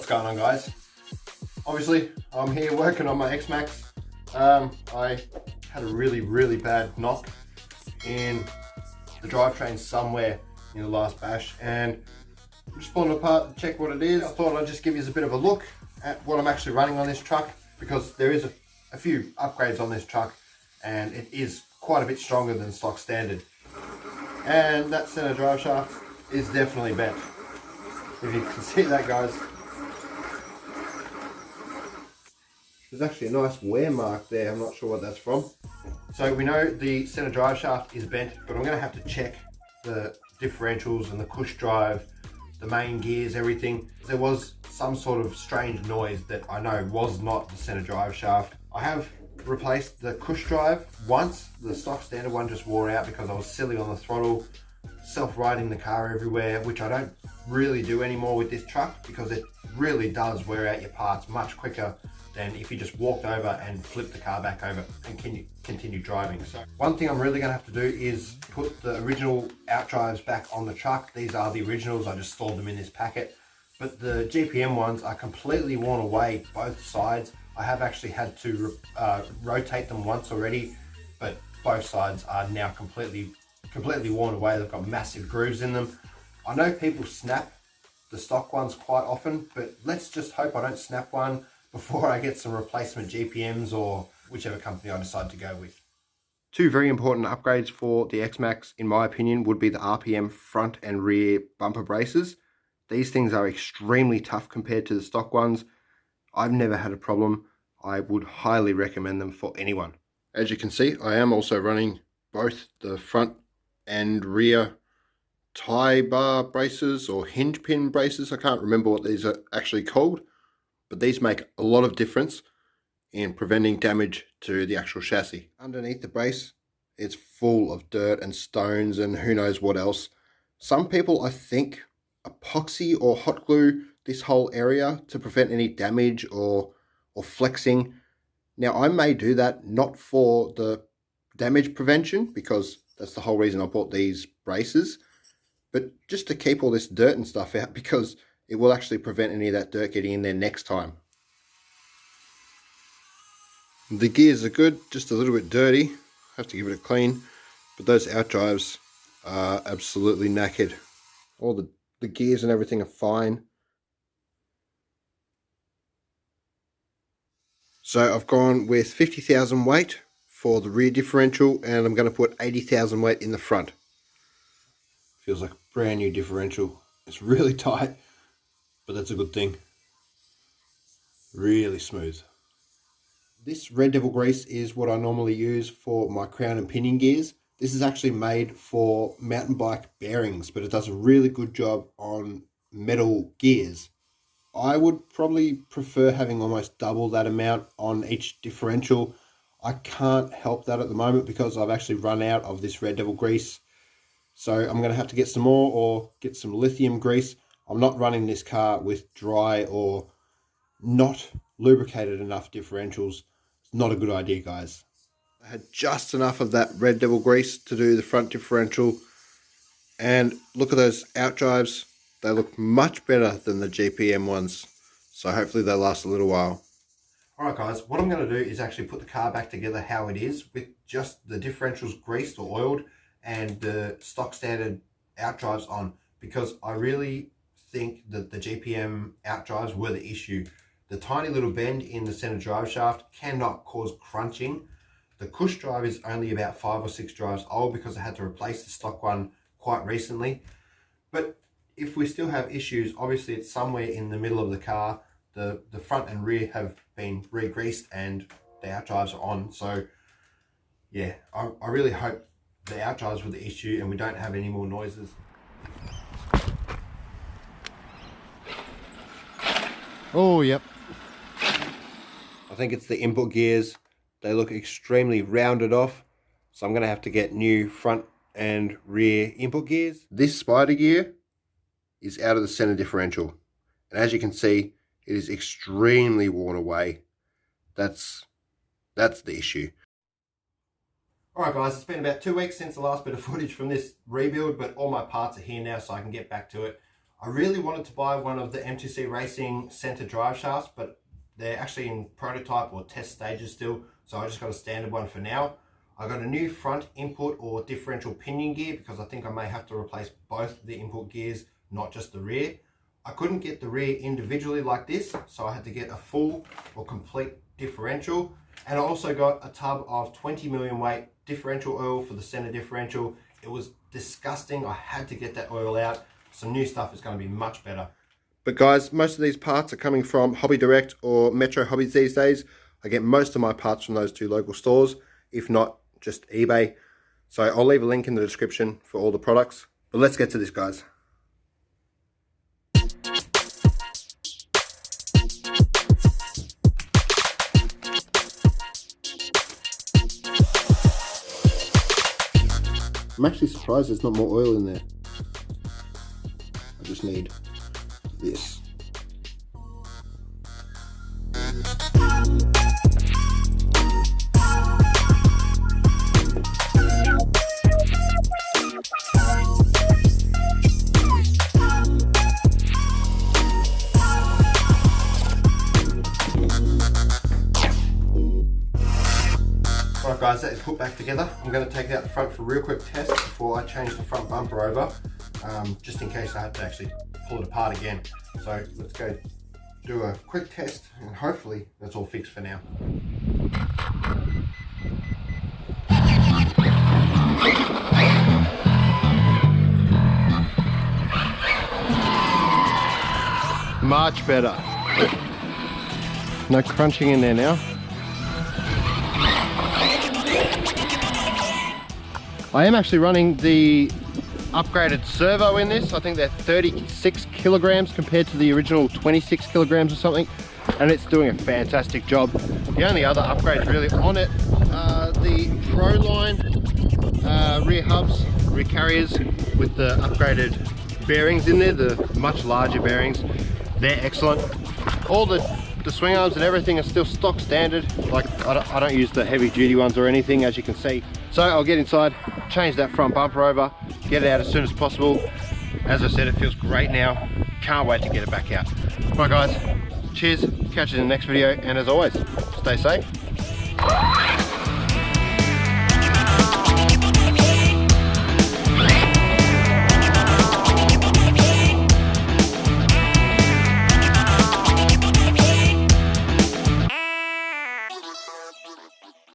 What's going on, guys? Obviously I'm here working on my X-maxx. I had a really bad knock in the drivetrain somewhere in the last bash, and I'm just pulling it apart to check what it is. I thought I'd just give you a bit of a look at what I'm actually running on this truck, because there is a few upgrades on this truck and it is quite a bit stronger than stock standard. And that center drive shaft is definitely bent. If you can see that, guys, there's actually a nice wear mark there. I'm not sure what that's from. So we know the center drive shaft is bent, but I'm going to have to check the differentials and the push drive, the main gears, everything. There was some sort of strange noise that I know was not the center drive shaft. I have replaced the push drive once. The stock standard one just wore out because I was silly on the throttle, self-riding the car everywhere, which I don't really do anymore with this truck, because it really does wear out your parts much quicker than if you just walked over and flipped the car back over and continue driving. So one thing I'm really going to have to do is put the original out drives back on the truck. These are the originals, I just stored them in this packet, but the GPM ones are completely worn away, both sides. I have actually had to rotate them once already, but both sides are now completely worn away. They've got massive grooves in them. I know people snap the stock ones quite often, but let's just hope I don't snap one before I get some replacement GPMs or whichever company I decide to go with. Two very important upgrades for the X-maxx, in my opinion, would be the RPM front and rear bumper braces. These things are extremely tough compared to the stock ones. I've never had a problem. I would highly recommend them for anyone. As you can see, I am also running both the front and rear tie bar braces or hinge pin braces. I can't remember what these are actually called, but these make a lot of difference in preventing damage to the actual chassis. Underneath the brace, it's full of dirt and stones and who knows what else. Some people, I think, epoxy or hot glue this whole area to prevent any damage or flexing. Now, I may do that not for the damage prevention, because that's the whole reason I bought these braces, but just to keep all this dirt and stuff out, because it will actually prevent any of that dirt getting in there next time. The gears are good, just a little bit dirty. Have to give it a clean, but those out drives are absolutely knackered. All the gears and everything are fine. So I've gone with 50,000 weight for the rear differential, and I'm going to put 80,000 weight in the front. Feels like a brand new differential. It's really tight, but that's a good thing. Really smooth. This Red Devil grease is what I normally use for my crown and pinion gears. This is actually made for mountain bike bearings, but it does a really good job on metal gears. I would probably prefer having almost double that amount on each differential. I can't help that at the moment because I've actually run out of this Red Devil grease. So I'm going to have to get some more or get some lithium grease. I'm not running this car with dry or not lubricated enough differentials. It's not a good idea, guys. I had just enough of that Red Devil grease to do the front differential. And look at those out drives. They look much better than the GPM ones. So hopefully they last a little while. Alright guys, what I'm going to do is actually put the car back together how it is, with just the differentials greased or oiled and the stock standard out drives on, because I really think that the GPM out drives were the issue. The tiny little bend in the center drive shaft cannot cause crunching. The push drive is only about 5 or 6 drives old, because I had to replace the stock one quite recently. But if we still have issues, obviously it's somewhere in the middle of the car. The front and rear have been re-greased and the out drives are on. So yeah, I really hope the out drives were the issue and we don't have any more noises. Oh, yep. I think it's the input gears. They look extremely rounded off. So I'm going to have to get new front and rear input gears. This spider gear is out of the center differential. And as you can see, it is extremely worn away. That's the issue. Alright guys, it's been about 2 weeks since the last bit of footage from this rebuild, but all my parts are here now so I can get back to it. I really wanted to buy one of the MTC Racing center drive shafts, but they're actually in prototype or test stages still, so I just got a standard one for now. I got a new front input or differential pinion gear because I think I may have to replace both the input gears, not just the rear. I couldn't get the rear individually like this, so I had to get a full or complete differential. And I also got a tub of 20 million weight differential oil for the center differential. It was disgusting. I had to get that oil out. Some new stuff is going to be much better. But guys, most of these parts are coming from Hobby Direct or Metro Hobbies these days. I get most of my parts from those two local stores, if not just eBay. So I'll leave a link in the description for all the products. But let's get to this, guys. I'm actually surprised there's not more oil in there. I just need this. Alright guys, that is put back together. I'm going to take it out the front for a real quick test before I change the front bumper over, just in case I have to actually pull it apart again. So let's go do a quick test and hopefully that's all fixed for now. Much better. No crunching in there now. I am actually running the upgraded servo in this. I think they're 36 kilograms compared to the original 26 kilograms or something, and it's doing a fantastic job. The only other upgrades really on it are the Proline rear hubs, rear carriers with the upgraded bearings in there, the much larger bearings. They're excellent. All the swing arms and everything are still stock standard. Like I don't use the heavy duty ones or anything, as you can see. So I'll get inside, change that front bumper over, get it out as soon as possible. As I said, it feels great now. Can't wait to get it back out. Right guys, cheers, catch you in the next video, and as always, stay safe.